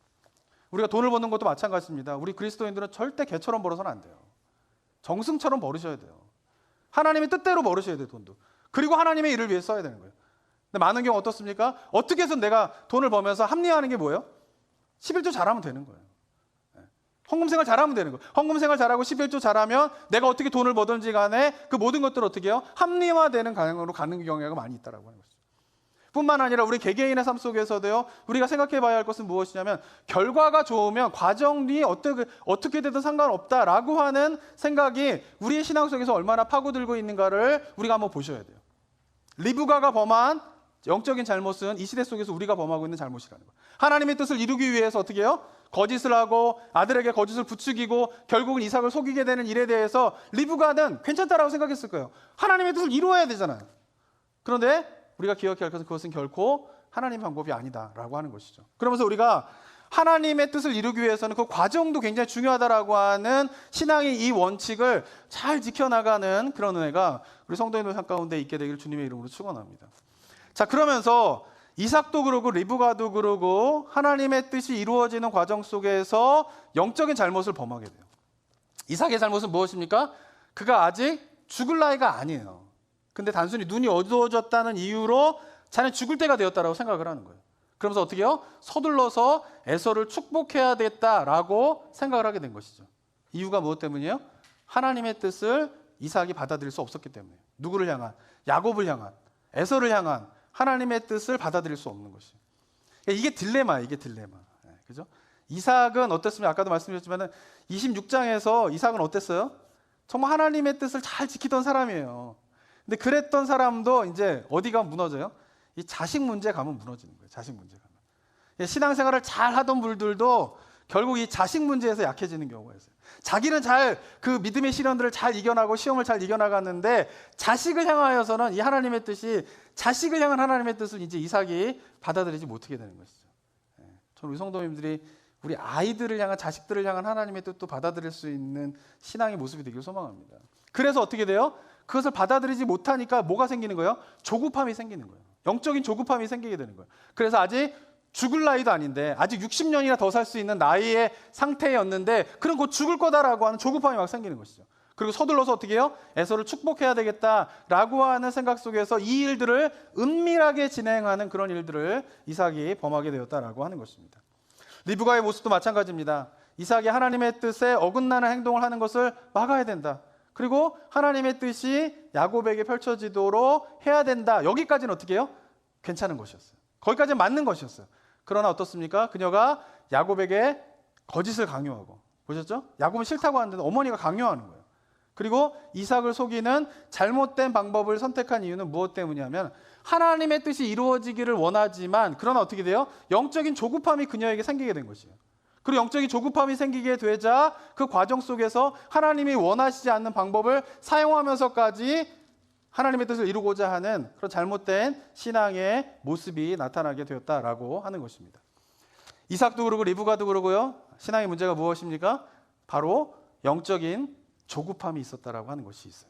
우리가 돈을 버는 것도 마찬가지입니다. 우리 그리스도인들은 절대 개처럼 벌어서는 안 돼요. 정승처럼 벌으셔야 돼요. 하나님의 뜻대로 벌으셔야 돼요, 돈도. 그리고 하나님의 일을 위해 써야 되는 거예요. 근데 많은 경우 어떻습니까? 어떻게 해서 내가 돈을 벌면서 합리화하는 게 뭐예요? 11조 잘하면 되는 거예요. 헌금생활 잘하면 되는 거예요. 헌금생활 잘하고 11조 잘하면 내가 어떻게 돈을 벌든지 간에 그 모든 것들을 어떻게 해요? 합리화되는 방향으로 가는 경우가 많이 있다고 하는 것이죠. 뿐만 아니라 우리 개개인의 삶 속에서도요, 우리가 생각해 봐야 할 것은 무엇이냐면 결과가 좋으면 과정이 어떻게 되든 상관없다라고 하는 생각이 우리의 신앙 속에서 얼마나 파고들고 있는가를 우리가 한번 보셔야 돼요. 리브가가 범한 영적인 잘못은 이 시대 속에서 우리가 범하고 있는 잘못이라는 거예요. 하나님의 뜻을 이루기 위해서 어떻게 해요? 거짓을 하고 아들에게 거짓을 부추기고 결국은 이삭을 속이게 되는 일에 대해서 리브가는 괜찮다라고 생각했을 거예요. 하나님의 뜻을 이루어야 되잖아요. 그런데 우리가 기억해야 할 것은 그것은 결코 하나님의 방법이 아니다라고 하는 것이죠. 그러면서 우리가 하나님의 뜻을 이루기 위해서는 그 과정도 굉장히 중요하다라고 하는 신앙의 이 원칙을 잘 지켜나가는 그런 은혜가 우리 성도님들 삶 가운데 있게 되기를 주님의 이름으로 축원합니다. 자, 그러면서 이삭도 그러고 리브가도 그러고 하나님의 뜻이 이루어지는 과정 속에서 영적인 잘못을 범하게 돼요. 이삭의 잘못은 무엇입니까? 그가 아직 죽을 나이가 아니에요. 근데 단순히 눈이 어두워졌다는 이유로 자네 죽을 때가 되었다라고 생각을 하는 거예요. 그러면서 어떻게 해요? 서둘러서 에서를 축복해야 되겠다라고 생각을 하게 된 것이죠. 이유가 무엇 때문이에요? 하나님의 뜻을 이삭이 받아들일 수 없었기 때문이에요. 누구를 향한? 야곱을 향한, 에서를 향한 하나님의 뜻을 받아들일 수 없는 것이에요. 이게 딜레마예요. 이게 딜레마. 그죠? 이삭은 어땠습니까? 아까도 말씀드렸지만 26장에서 이삭은 어땠어요? 정말 하나님의 뜻을 잘 지키던 사람이에요. 근데 그랬던 사람도 이제 어디가 무너져요? 이 자식 문제 가면 무너지는 거예요. 자식 문제 가면. 신앙생활을 잘 하던 분들도 결국 이 자식 문제에서 약해지는 경우가 있어요. 자기는 잘 그 믿음의 시련들을 잘 이겨나고 시험을 잘 이겨나갔는데 자식을 향하여서는 이 하나님의 뜻이, 자식을 향한 하나님의 뜻을 이제 이삭이 받아들이지 못하게 되는 것이죠. 저는 우리 성도님들이 우리 아이들을 향한, 자식들을 향한 하나님의 뜻도 받아들일 수 있는 신앙의 모습이 되길 소망합니다. 그래서 어떻게 돼요? 그것을 받아들이지 못하니까 뭐가 생기는 거예요? 조급함이 생기는 거예요. 영적인 조급함이 생기게 되는 거예요. 그래서 아직 죽을 나이도 아닌데, 아직 60년이나 더 살 수 있는 나이의 상태였는데, 그럼 곧 죽을 거다라고 하는 조급함이 막 생기는 것이죠. 그리고 서둘러서 어떻게 해요? 에서를 축복해야 되겠다라고 하는 생각 속에서 이 일들을 은밀하게 진행하는 그런 일들을 이삭이 범하게 되었다라고 하는 것입니다. 리브가의 모습도 마찬가지입니다. 이삭이 하나님의 뜻에 어긋나는 행동을 하는 것을 막아야 된다. 그리고 하나님의 뜻이 야곱에게 펼쳐지도록 해야 된다. 여기까지는 어떻게 해요? 괜찮은 것이었어요. 거기까지는 맞는 것이었어요. 그러나 어떻습니까? 그녀가 야곱에게 거짓을 강요하고, 보셨죠? 야곱은 싫다고 하는데 어머니가 강요하는 거예요. 그리고 이삭을 속이는 잘못된 방법을 선택한 이유는 무엇 때문이냐면 하나님의 뜻이 이루어지기를 원하지만, 그러나 어떻게 돼요? 영적인 조급함이 그녀에게 생기게 된 것이에요. 그리고 영적인 조급함이 생기게 되자 그 과정 속에서 하나님이 원하시지 않는 방법을 사용하면서까지 하나님의 뜻을 이루고자 하는 그런 잘못된 신앙의 모습이 나타나게 되었다라고 하는 것입니다. 이삭도 그러고 리브가도 그러고요. 신앙의 문제가 무엇입니까? 바로 영적인 조급함이 있었다라고 하는 것이 있어요.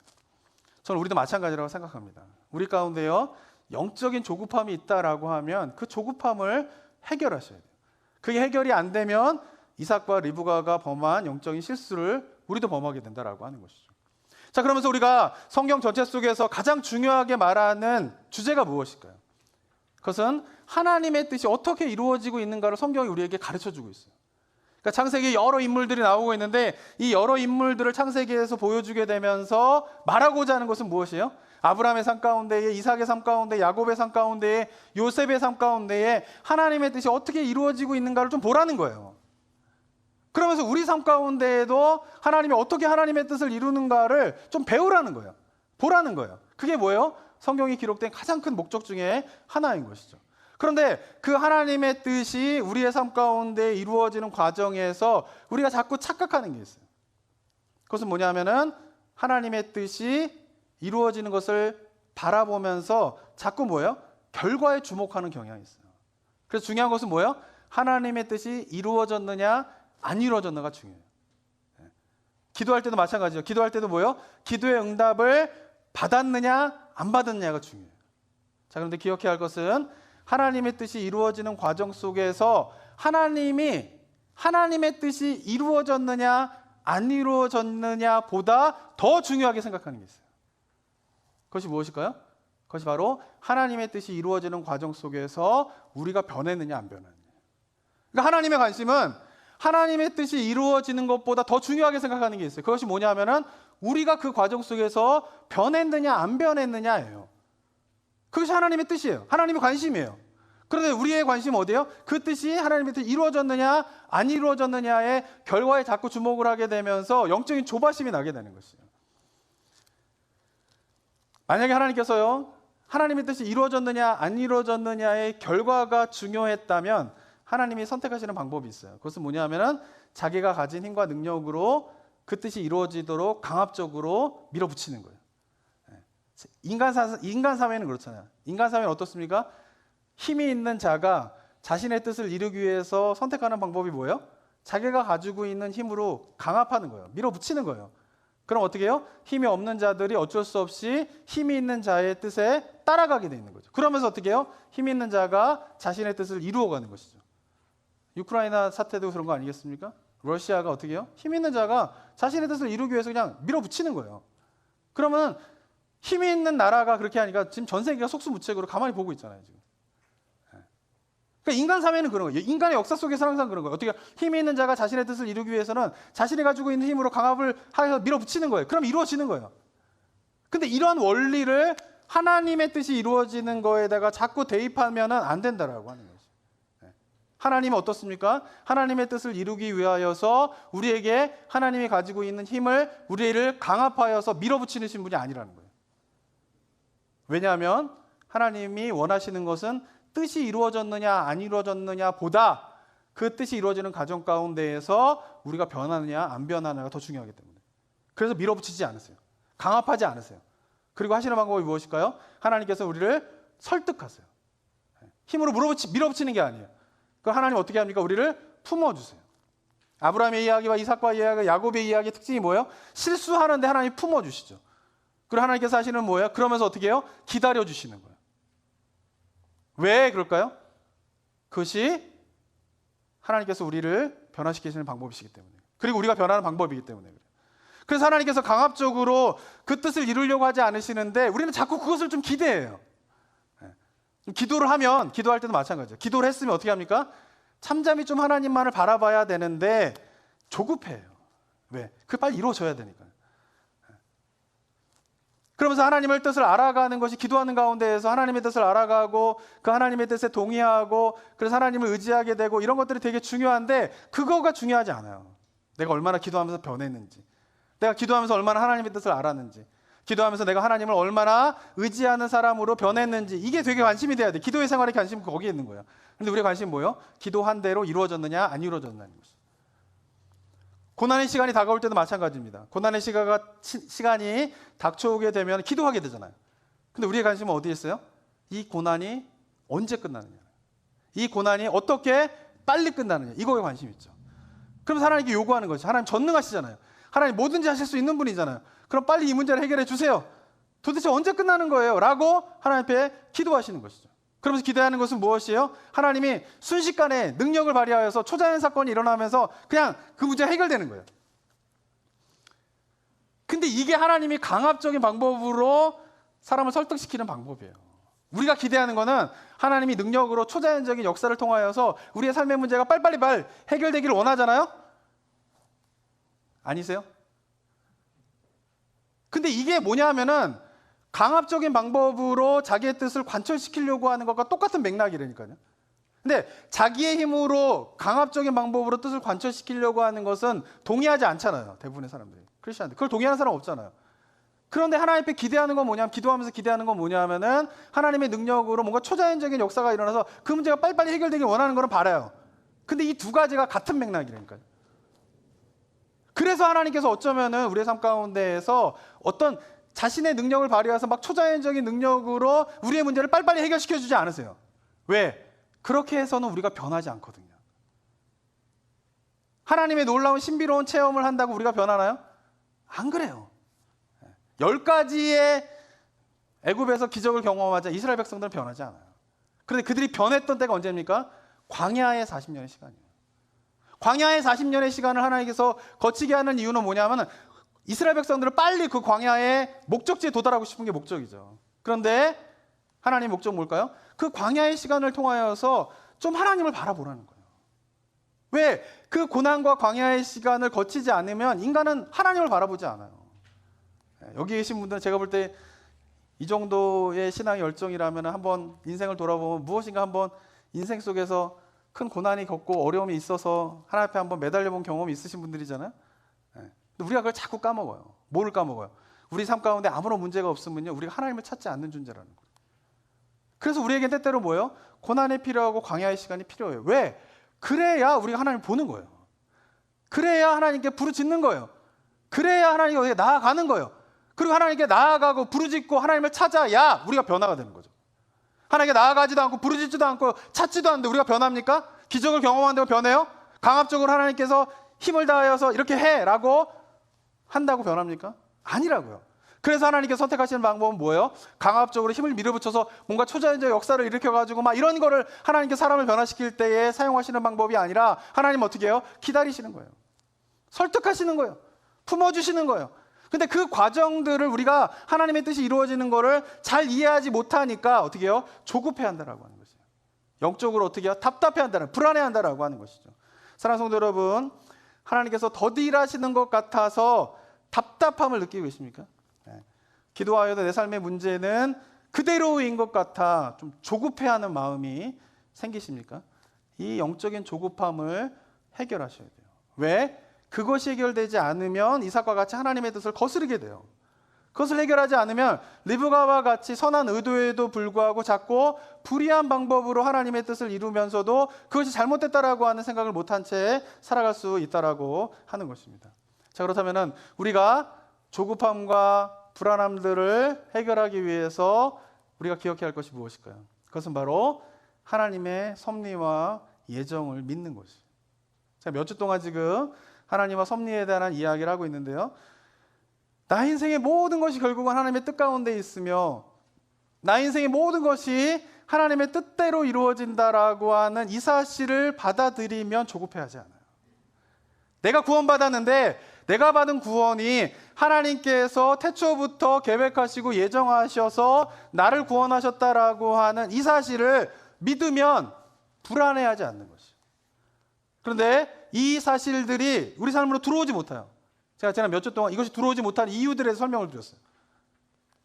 저는 우리도 마찬가지라고 생각합니다. 우리 가운데요, 영적인 조급함이 있다라고 하면 그 조급함을 해결하셔야 돼요. 그게 해결이 안 되면 이삭과 리브가가 범한 영적인 실수를 우리도 범하게 된다라고 하는 것이죠. 자, 그러면서 우리가 성경 전체 속에서 가장 중요하게 말하는 주제가 무엇일까요? 그것은 하나님의 뜻이 어떻게 이루어지고 있는가를 성경이 우리에게 가르쳐주고 있어요. 그러니까 창세기에 여러 인물들이 나오고 있는데 이 여러 인물들을 창세기에서 보여주게 되면서 말하고자 하는 것은 무엇이에요? 아브라함의 삶 가운데에, 이삭의 삶 가운데, 야곱의 삶 가운데에, 요셉의 삶 가운데에 하나님의 뜻이 어떻게 이루어지고 있는가를 좀 보라는 거예요. 그러면서 우리 삶 가운데에도 하나님이 어떻게 하나님의 뜻을 이루는가를 좀 배우라는 거예요. 보라는 거예요. 그게 뭐예요? 성경이 기록된 가장 큰 목적 중에 하나인 것이죠. 그런데 그 하나님의 뜻이 우리의 삶 가운데 이루어지는 과정에서 우리가 자꾸 착각하는 게 있어요. 그것은 뭐냐면은 하나님의 뜻이 이루어지는 것을 바라보면서 자꾸 뭐예요? 결과에 주목하는 경향이 있어요. 그래서 중요한 것은 뭐예요? 하나님의 뜻이 이루어졌느냐 안 이루어졌느냐가 중요해요. 기도할 때도 마찬가지죠. 기도할 때도 뭐예요? 기도의 응답을 받았느냐 안 받았느냐가 중요해요. 자, 그런데 기억해야 할 것은 하나님의 뜻이 이루어지는 과정 속에서 하나님의 뜻이 이루어졌느냐 안 이루어졌느냐 보다 더 중요하게 생각하는 게 있어요. 그것이 무엇일까요? 그것이 바로 하나님의 뜻이 이루어지는 과정 속에서 우리가 변했느냐 안 변했느냐. 그러니까 하나님의 관심은 하나님의 뜻이 이루어지는 것보다 더 중요하게 생각하는 게 있어요. 그것이 뭐냐면은 우리가 그 과정 속에서 변했느냐 안 변했느냐예요. 그것이 하나님의 뜻이에요. 하나님의 관심이에요. 그런데 우리의 관심은 어디예요? 그 뜻이 하나님의 뜻이 이루어졌느냐 안 이루어졌느냐의 결과에 자꾸 주목을 하게 되면서 영적인 조바심이 나게 되는 것이에요. 만약에 하나님께서요, 하나님의 뜻이 이루어졌느냐 안 이루어졌느냐의 결과가 중요했다면 하나님이 선택하시는 방법이 있어요. 그것은 뭐냐면은 자기가 가진 힘과 능력으로 그 뜻이 이루어지도록 강압적으로 밀어붙이는 거예요. 인간 사회는 그렇잖아요. 인간 사회는 어떻습니까? 힘이 있는 자가 자신의 뜻을 이루기 위해서 선택하는 방법이 뭐예요? 자기가 가지고 있는 힘으로 강압하는 거예요. 밀어붙이는 거예요. 그럼 어떻게 해요? 힘이 없는 자들이 어쩔 수 없이 힘이 있는 자의 뜻에 따라가게 되는 거죠. 그러면서 어떻게 해요? 힘이 있는 자가 자신의 뜻을 이루어가는 것이죠. 우크라이나 사태도 그런 거 아니겠습니까? 러시아가 어떻게 해요? 힘 있는 자가 자신의 뜻을 이루기 위해서 그냥 밀어붙이는 거예요. 그러면 힘이 있는 나라가 그렇게 하니까 지금 전 세계가 속수무책으로 가만히 보고 있잖아요. 지금. 그러니까 인간 사회는 그런 거예요. 인간의 역사 속에서 항상 그런 거예요. 어떻게 힘이 있는 자가 자신의 뜻을 이루기 위해서는 자신이 가지고 있는 힘으로 강압을 하여서 밀어붙이는 거예요. 그럼 이루어지는 거예요. 근데 이러한 원리를 하나님의 뜻이 이루어지는 거에다가 자꾸 대입하면 안 된다라고 하는 거죠. 하나님은 어떻습니까? 하나님의 뜻을 이루기 위하여서 우리에게 하나님이 가지고 있는 힘을 우리를 강압하여서 밀어붙이는 분이 아니라는 거예요. 왜냐하면 하나님이 원하시는 것은 뜻이 이루어졌느냐 안 이루어졌느냐 보다 그 뜻이 이루어지는 과정 가운데에서 우리가 변하느냐 안 변하느냐가 더 중요하기 때문에. 그래서 밀어붙이지 않으세요. 강압하지 않으세요. 그리고 하시는 방법이 무엇일까요? 하나님께서 우리를 설득하세요. 힘으로 밀어붙이는 게 아니에요. 그 하나님 어떻게 합니까? 우리를 품어주세요. 아브라함의 이야기와 이삭과 이야기, 야곱의 이야기의 특징이 뭐예요? 실수하는데 하나님이 품어주시죠. 그리고 하나님께서 하시는 뭐예요? 그러면서 어떻게 해요? 기다려주시는 거예요. 왜 그럴까요? 그것이 하나님께서 우리를 변화시키시는 방법이시기 때문에, 그리고 우리가 변하는 방법이기 때문에 그래요. 그래서 하나님께서 강압적으로 그 뜻을 이루려고 하지 않으시는데 우리는 자꾸 그것을 좀 기대해요. 기도를 하면, 기도할 때도 마찬가지예요. 기도를 했으면 어떻게 합니까? 잠잠히 좀 하나님만을 바라봐야 되는데 조급해요. 왜? 그게 빨리 이루어져야 되니까요. 그러면서 하나님의 뜻을 알아가는 것이, 기도하는 가운데에서 하나님의 뜻을 알아가고 그 하나님의 뜻에 동의하고 그래서 하나님을 의지하게 되고 이런 것들이 되게 중요한데 그거가 중요하지 않아요. 내가 얼마나 기도하면서 변했는지, 내가 기도하면서 얼마나 하나님의 뜻을 알았는지, 기도하면서 내가 하나님을 얼마나 의지하는 사람으로 변했는지, 이게 되게 관심이 돼야 돼. 기도의 생활의 관심은 거기에 있는 거예요. 근데 우리의 관심은 뭐예요? 기도한 대로 이루어졌느냐 안 이루어졌느냐는 것이죠. 고난의 시간이 다가올 때도 마찬가지입니다. 고난의 시간이 닥쳐오게 되면 기도하게 되잖아요. 근데 우리의 관심은 어디에 있어요? 이 고난이 언제 끝나느냐, 이 고난이 어떻게 빨리 끝나느냐, 이거에 관심이 있죠. 그럼 하나님께 요구하는 거죠. 하나님 전능하시잖아요. 하나님 뭐든지 하실 수 있는 분이잖아요. 그럼 빨리 이 문제를 해결해 주세요. 도대체 언제 끝나는 거예요? 라고 하나님 앞에 기도하시는 것이죠. 그러면서 기도하는 것은 무엇이에요? 하나님이 순식간에 능력을 발휘하여서 초자연 사건이 일어나면서 그냥 그 문제가 해결되는 거예요. 근데 이게 하나님이 강압적인 방법으로 사람을 설득시키는 방법이에요. 우리가 기대하는 거는 하나님이 능력으로 초자연적인 역사를 통하여서 우리의 삶의 문제가 빨리빨리 해결되기를 원하잖아요? 아니세요? 근데 이게 뭐냐면은 강압적인 방법으로 자기의 뜻을 관철시키려고 하는 것과 똑같은 맥락이라니까요. 근데 자기의 힘으로 강압적인 방법으로 뜻을 관철시키려고 하는 것은 동의하지 않잖아요. 대부분의 사람들이. 크리스천들. 그걸 동의하는 사람 없잖아요. 그런데 하나님 앞에 기대하는 건 뭐냐면, 기도하면서 기대하는 건 뭐냐면은 하나님의 능력으로 뭔가 초자연적인 역사가 일어나서 그 문제가 빨리빨리 해결되길 원하는 거는 바라요. 근데 이 두 가지가 같은 맥락이라니까요. 그래서 하나님께서 어쩌면은 우리의 삶 가운데에서 어떤 자신의 능력을 발휘해서 막 초자연적인 능력으로 우리의 문제를 빨리빨리 해결시켜주지 않으세요. 왜? 그렇게 해서는 우리가 변하지 않거든요. 하나님의 놀라운 신비로운 체험을 한다고 우리가 변하나요? 안 그래요. 10가지의 애굽에서 기적을 경험하자 이스라엘 백성들은 변하지 않아요. 그런데 그들이 변했던 때가 언제입니까? 광야의 40년의 시간이에요. 광야의 40년의 시간을 하나님께서 거치게 하는 이유는 뭐냐면 이스라엘 백성들은 빨리 그 광야의 목적지에 도달하고 싶은 게 목적이죠. 그런데 하나님의 목적은 뭘까요? 그 광야의 시간을 통하여서 좀 하나님을 바라보라는 거예요. 왜? 그 고난과 광야의 시간을 거치지 않으면 인간은 하나님을 바라보지 않아요. 여기 계신 분들은 제가 볼 때 이 정도의 신앙의 열정이라면 한번 인생을 돌아보면 무엇인가 한번 인생 속에서 큰 고난이 겪고 어려움이 있어서 하나님 앞에 한번 매달려 본 경험이 있으신 분들이잖아요. 근데 우리가 그걸 자꾸 까먹어요. 뭐를 까먹어요? 우리 삶 가운데 아무런 문제가 없으면요, 우리가 하나님을 찾지 않는 존재라는 거예요. 그래서 우리에게 때때로 뭐예요? 고난이 필요하고 광야의 시간이 필요해요. 왜? 그래야 우리가 하나님을 보는 거예요. 그래야 하나님께 부르짖는 거예요. 그래야 하나님께 나아가는 거예요. 그리고 하나님께 나아가고 부르짖고 하나님을 찾아야 우리가 변화가 되는 거죠. 하나님께 나아가지도 않고 부르짖지도 않고 찾지도 않는데 우리가 변합니까? 기적을 경험한다고 변해요? 강압적으로 하나님께서 힘을 다하여서 이렇게 해라고 한다고 변합니까? 아니라고요. 그래서 하나님께서 선택하시는 방법은 뭐예요? 강압적으로 힘을 밀어붙여서 뭔가 초자연적 역사를 일으켜가지고 막 이런 거를 하나님께 사람을 변화시킬 때에 사용하시는 방법이 아니라 하나님 어떻게 해요? 기다리시는 거예요. 설득하시는 거예요. 품어주시는 거예요. 근데 그 과정들을 우리가 하나님의 뜻이 이루어지는 거를 잘 이해하지 못하니까 어떻게 해요? 조급해 한다라고 하는 것이죠. 영적으로 어떻게 해요? 답답해 한다는, 불안해 한다라고 하는 것이죠. 사랑하는 성도 여러분, 하나님께서 더디하시는 것 같아서 답답함을 느끼고 계십니까? 기도하여도 내 삶의 문제는 그대로인 것 같아 좀 조급해하는 마음이 생기십니까? 이 영적인 조급함을 해결하셔야 돼요. 왜? 그것이 해결되지 않으면 이삭과 같이 하나님의 뜻을 거스르게 돼요. 그것을 해결하지 않으면 리브가와 같이 선한 의도에도 불구하고 자꾸 불의한 방법으로 하나님의 뜻을 이루면서도 그것이 잘못됐다라고 하는 생각을 못한 채 살아갈 수 있다라고 하는 것입니다. 자, 그렇다면 우리가 조급함과 불안함들을 해결하기 위해서 우리가 기억해야 할 것이 무엇일까요? 그것은 바로 하나님의 섭리와 예정을 믿는 것이에요. 제가 몇 주 동안 지금 하나님과 섭리에 대한 이야기를 하고 있는데요. 나 인생의 모든 것이 결국은 하나님의 뜻 가운데 있으며 나 인생의 모든 것이 하나님의 뜻대로 이루어진다라고 하는 이 사실을 받아들이면 조급해하지 않아요. 내가 구원받았는데 내가 받은 구원이 하나님께서 태초부터 계획하시고 예정하셔서 나를 구원하셨다라고 하는 이 사실을 믿으면 불안해하지 않는 것이에요. 그런데 이 사실들이 우리 삶으로 들어오지 못해요. 제가 지난 몇 주 동안 이것이 들어오지 못한 이유들에 대해서 설명을 드렸어요.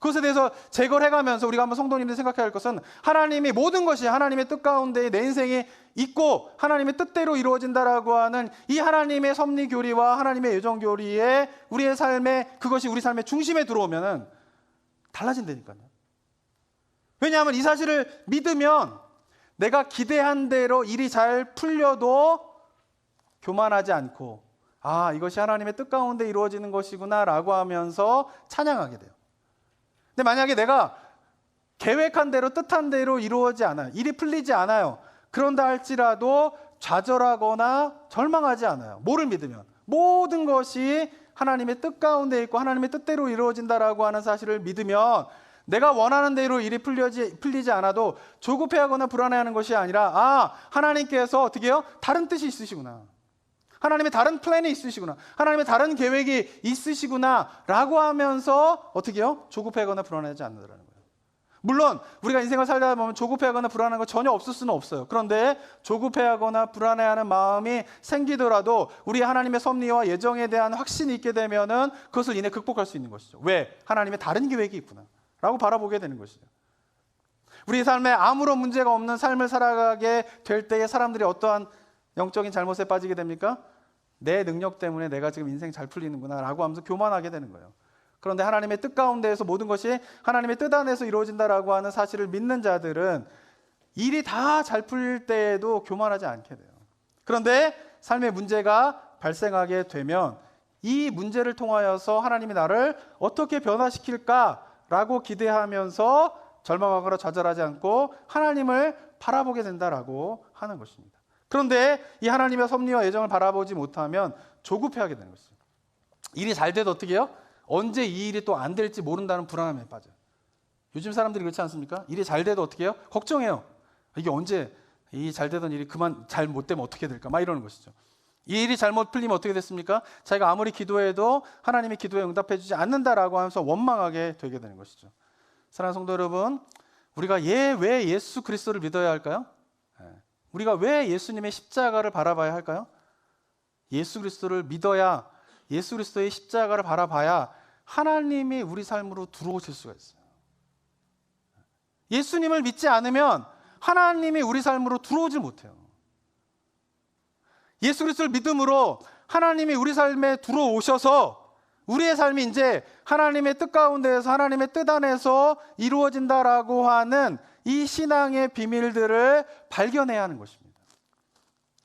그것에 대해서 제거를 해가면서 우리가 한번 성도님들 생각해야 할 것은 하나님이 모든 것이 하나님의 뜻 가운데 내 인생이 있고 하나님의 뜻대로 이루어진다라고 하는 이 하나님의 섭리 교리와 하나님의 예정 교리에 우리의 삶에 그것이 우리 삶의 중심에 들어오면은 달라진다니까요. 왜냐하면 이 사실을 믿으면 내가 기대한 대로 일이 잘 풀려도 교만하지 않고 이것이 하나님의 뜻 가운데 이루어지는 것이구나 라고 하면서 찬양하게 돼요. 근데 만약에 내가 계획한 대로 뜻한 대로 이루어지지 않아요. 일이 풀리지 않아요. 그런다 할지라도 좌절하거나 절망하지 않아요. 뭐를 믿으면? 모든 것이 하나님의 뜻 가운데 있고 하나님의 뜻대로 이루어진다라고 하는 사실을 믿으면 내가 원하는 대로 일이 풀리지 않아도 조급해하거나 불안해하는 것이 아니라 하나님께서 어떻게 해요? 다른 뜻이 있으시구나. 하나님의 다른 플랜이 있으시구나. 하나님의 다른 계획이 있으시구나 라고 하면서 어떻게 해요? 조급해하거나 불안하지 않는다는 거예요. 물론 우리가 인생을 살다 보면 조급해하거나 불안한 거 전혀 없을 수는 없어요. 그런데 조급해하거나 불안해하는 마음이 생기더라도 우리 하나님의 섭리와 예정에 대한 확신이 있게 되면은 그것을 인해 극복할 수 있는 것이죠. 왜? 하나님의 다른 계획이 있구나 라고 바라보게 되는 것이죠. 우리 삶에 아무런 문제가 없는 삶을 살아가게 될 때에 사람들이 어떠한 영적인 잘못에 빠지게 됩니까? 내 능력 때문에 내가 지금 인생 잘 풀리는구나 라고 하면서 교만하게 되는 거예요. 그런데 하나님의 뜻 가운데에서 모든 것이 하나님의 뜻 안에서 이루어진다라고 하는 사실을 믿는 자들은 일이 다 잘 풀릴 때에도 교만하지 않게 돼요. 그런데 삶의 문제가 발생하게 되면 이 문제를 통하여서 하나님이 나를 어떻게 변화시킬까라고 기대하면서 절망하거나 좌절하지 않고 하나님을 바라보게 된다라고 하는 것입니다. 그런데 이 하나님의 섭리와 예정을 바라보지 못하면 조급해하게 되는 것이죠. 일이 잘 돼도 어떻게 해요? 언제 이 일이 또 안 될지 모른다는 불안함에 빠져요. 요즘 사람들이 그렇지 않습니까? 일이 잘 돼도 어떻게 해요? 걱정해요. 이게 언제 이 잘 되던 일이 그만 잘 못 되면 어떻게 될까? 막 이러는 것이죠. 이 일이 잘못 풀리면 어떻게 됐습니까? 자기가 아무리 기도해도 하나님이 기도에 응답해 주지 않는다라고 하면서 원망하게 되게 되는 것이죠. 사랑하는 성도 여러분, 우리가 왜 예수 그리스도를 믿어야 할까요? 우리가 왜 예수님의 십자가를 바라봐야 할까요? 예수 그리스도를 믿어야, 예수 그리스도의 십자가를 바라봐야 하나님이 우리 삶으로 들어오실 수가 있어요. 예수님을 믿지 않으면 하나님이 우리 삶으로 들어오질 못해요. 예수 그리스도를 믿음으로 하나님이 우리 삶에 들어오셔서 우리의 삶이 이제 하나님의 뜻 가운데에서 하나님의 뜻 안에서 이루어진다라고 하는 이 신앙의 비밀들을 발견해야 하는 것입니다.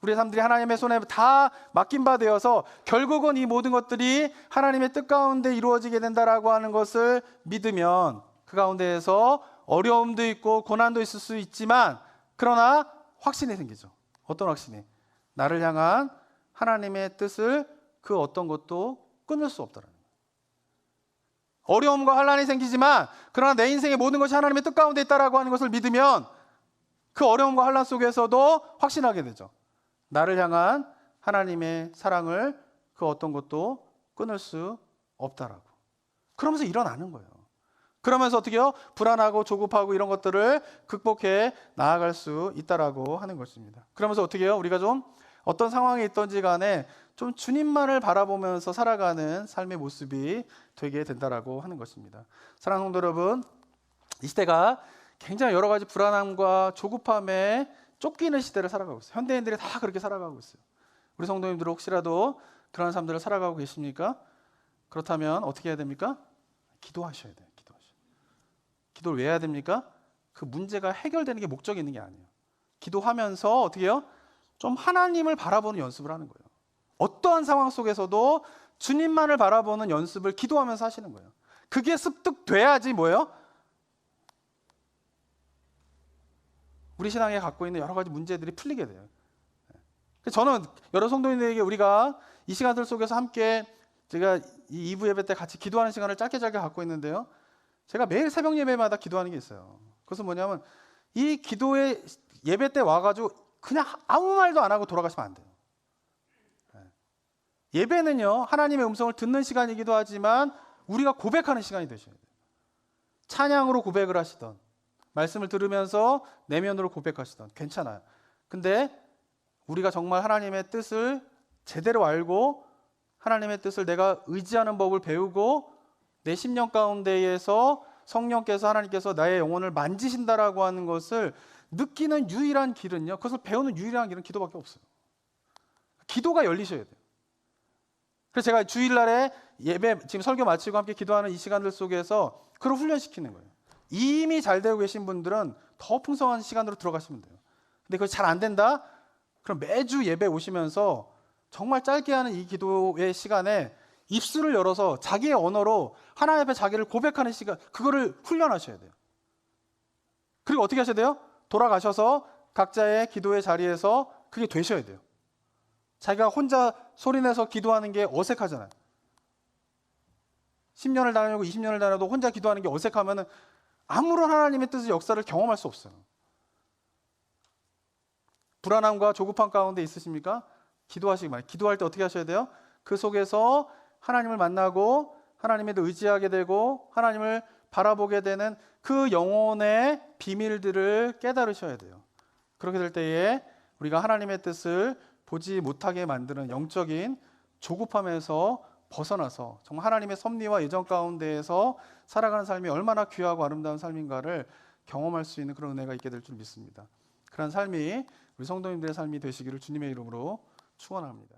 우리의 삶들이 하나님의 손에 다 맡긴 바 되어서 결국은 이 모든 것들이 하나님의 뜻 가운데 이루어지게 된다라고 하는 것을 믿으면 그 가운데에서 어려움도 있고 고난도 있을 수 있지만 그러나 확신이 생기죠. 어떤 확신이? 나를 향한 하나님의 뜻을 그 어떤 것도 끊을 수 없다라는 거예요. 어려움과 환난이 생기지만 그러나 내 인생의 모든 것이 하나님의 뜻 가운데 있다라고 하는 것을 믿으면 그 어려움과 환난 속에서도 확신하게 되죠. 나를 향한 하나님의 사랑을 그 어떤 것도 끊을 수 없다라고. 그러면서 일어나는 거예요. 그러면서 어떻게 해요? 불안하고 조급하고 이런 것들을 극복해 나아갈 수 있다라고 하는 것입니다. 그러면서 어떻게 해요? 우리가 좀 어떤 상황에 있든지 간에 좀 주님만을 바라보면서 살아가는 삶의 모습이 되게 된다라고 하는 것입니다. 사랑하는 성도 여러분, 이 시대가 굉장히 여러 가지 불안함과 조급함에 쫓기는 시대를 살아가고 있어요. 현대인들이 다 그렇게 살아가고 있어요. 우리 성도님들 혹시라도 그런 삶들을 살아가고 계십니까? 그렇다면 어떻게 해야 됩니까? 기도하셔야 돼요. 기도를 왜 해야 됩니까? 그 문제가 해결되는 게 목적이 있는 게 아니에요. 기도하면서 어떻게 해요? 좀 하나님을 바라보는 연습을 하는 거예요. 어떠한 상황 속에서도 주님만을 바라보는 연습을 기도하면서 하시는 거예요. 그게 습득돼야지 뭐예요? 우리 신앙에 갖고 있는 여러 가지 문제들이 풀리게 돼요. 저는 여러 성도님들에게 우리가 이 시간들 속에서 함께 제가 이 2부 예배 때 같이 기도하는 시간을 짧게 갖고 있는데요. 제가 매일 새벽 예배마다 기도하는 게 있어요. 그것은 뭐냐면 이 기도의 예배 때 와가지고 그냥 아무 말도 안 하고 돌아가시면 안 돼요. 예배는요, 하나님의 음성을 듣는 시간이기도 하지만 우리가 고백하는 시간이 되셔야 돼요. 찬양으로 고백을 하시던, 말씀을 들으면서 내면으로 고백하시던 괜찮아요. 근데 우리가 정말 하나님의 뜻을 제대로 알고 하나님의 뜻을 내가 의지하는 법을 배우고 내 심령 가운데에서 성령께서 하나님께서 나의 영혼을 만지신다라고 하는 것을 느끼는 유일한 길은요, 그것을 배우는 유일한 길은 기도밖에 없어요. 기도가 열리셔야 돼요. 그래서 제가 주일날에 예배 지금 설교 마치고 함께 기도하는 이 시간들 속에서 그걸 훈련시키는 거예요. 이미 잘 되고 계신 분들은 더 풍성한 시간으로 들어가시면 돼요. 근데 그거 잘 안 된다? 그럼 매주 예배 오시면서 정말 짧게 하는 이 기도의 시간에 입술을 열어서 자기의 언어로 하나님 앞에 자기를 고백하는 시간, 그거를 훈련하셔야 돼요. 그리고 어떻게 하셔야 돼요? 돌아가셔서 각자의 기도의 자리에서 그게 되셔야 돼요. 자기가 혼자 소리내서 기도하는 게 어색하잖아요. 10년을 다니고 20년을 다녀도 혼자 기도하는 게 어색하면 아무런 하나님의 뜻의 역사를 경험할 수 없어요. 불안함과 조급함 가운데 있으십니까? 기도하시기 바랍니다. 기도할 때 어떻게 하셔야 돼요? 그 속에서 하나님을 만나고 하나님을 의지하게 되고 하나님을 바라보게 되는 그 영혼의 비밀들을 깨달으셔야 돼요. 그렇게 될 때에 우리가 하나님의 뜻을 보지 못하게 만드는 영적인 조급함에서 벗어나서 정말 하나님의 섭리와 예정 가운데에서 살아가는 삶이 얼마나 귀하고 아름다운 삶인가를 경험할 수 있는 그런 은혜가 있게 될 줄 믿습니다. 그런 삶이 우리 성도님들의 삶이 되시기를 주님의 이름으로 축원합니다.